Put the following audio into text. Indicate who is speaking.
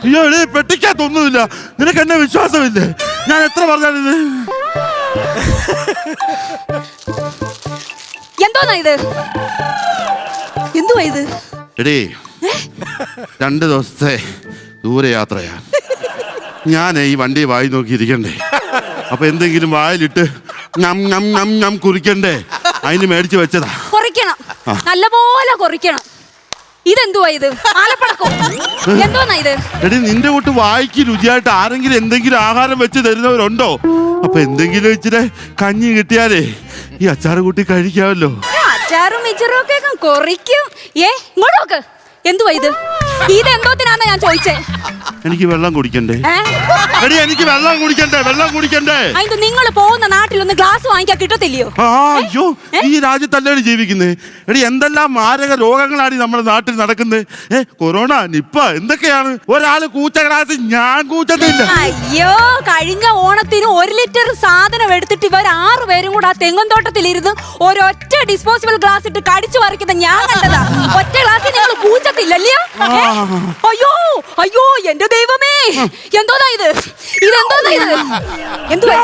Speaker 1: അയ്യോ എടീ പെട്ടിക്കകത്തൊന്നുമില്ല. നിനക്ക് എന്നെ വിശ്വാസമില്ലേ? ഞാൻ എത്ര പറഞ്ഞാലിത്
Speaker 2: എന്തോന്നാ ഇത്? എന്തുവാ ഇത്?
Speaker 1: എടീ 2 ദിവസത്തെ ദൂരയാത്രയാ. ഞാൻ ഈ വണ്ടി വായി നോക്കിയിരിക്കണ്ടേ? അപ്പൊ എന്തെങ്കിലും വായിലിട്ട് ഞം ഞം ഞം ഞം കുറിക്കണ്ടേ? അതിന് മേടിച്ചു വെച്ചതാ.
Speaker 2: കുറിക്കണം, നല്ലപോലെ കുറിക്കണം. ഇതെന്തുവാ ഇത്? ആലപ്പടക്കോ? എന്തോന്നാ ഇത്?
Speaker 1: എടി നിന്റെ കൂട്ട് വായിക്ക് രുചിയായിട്ട് ആരെങ്കിലും എന്തെങ്കിലും ആഹാരം വെച്ച് തരുന്നവരുണ്ടോ? അപ്പൊ എന്തെങ്കിലും ഇച്ചിരി കഞ്ഞി കിട്ടിയാലേ ഈ അച്ചാറ് കൂട്ടി കഴിക്കാമല്ലോ.
Speaker 2: അച്ചാറും മിച്ചറും ഒക്കെ കുറിക്കും. ഇങ്ങോട്ട് നോക്ക്. എന്തുവാ ഇത്? ഇതെന്തോത്തിനാന്ന് ഞാൻ ചോദിച്ചേ.
Speaker 1: എനിക്ക് വെള്ളം കുടിക്കണ്ടേ? എടി എനിക്ക് വെള്ളം കുടിക്കണ്ടേ? വെള്ളം കുടിക്കണ്ടേ?
Speaker 2: അതിന് നിങ്ങൾ പോകുന്ന നാട്ടിലൊന്ന് ഗ്ലാസ് വാങ്ങിക്കാൻ കിട്ടത്തില്ലയോ?
Speaker 1: അയ്യോ ഈ രാജ്യത്തല്ലേ ജീവിക്കുന്നത്? എടി എന്തെല്ലാം മാരക രോഗങ്ങളാണ് നമ്മുടെ നാട്ടിൽ നടക്കുന്നത്. കൊറോണ, നിപ്പ എന്തൊക്കെയാണ്. ഒരാള് കൂച്ച ഗ്ലാസ് ഞാൻ കൂച്ചത്തില്ല.
Speaker 2: അയ്യോ കഴിഞ്ഞ ഓണത്തിന് 1 ലിറ്റർ സാധനം എടുത്തിട്ട് ഇവർ 6 പേരും കൂടെ ആ തെങ്ങും തോട്ടത്തിലിരുന്ന് ഒരൊറ്റ ഡിസ്പോസിബിൾ ഗ്ലാസ് ഇട്ട് കടിച്ചു പറിക്കുന്ന ഞാൻ കണ്ടതാ. ഒറ്റ ഗ്ലാസ് നിങ്ങൾ കൂച്ചത്തില്ലല്ലോ. അയ്യോ അയ്യോ എന്റെ ദൈവമേ, എന്തോന്നാ ഇത്? ഇതെന്തോന്നാ ഇത്? എന്തുവാ?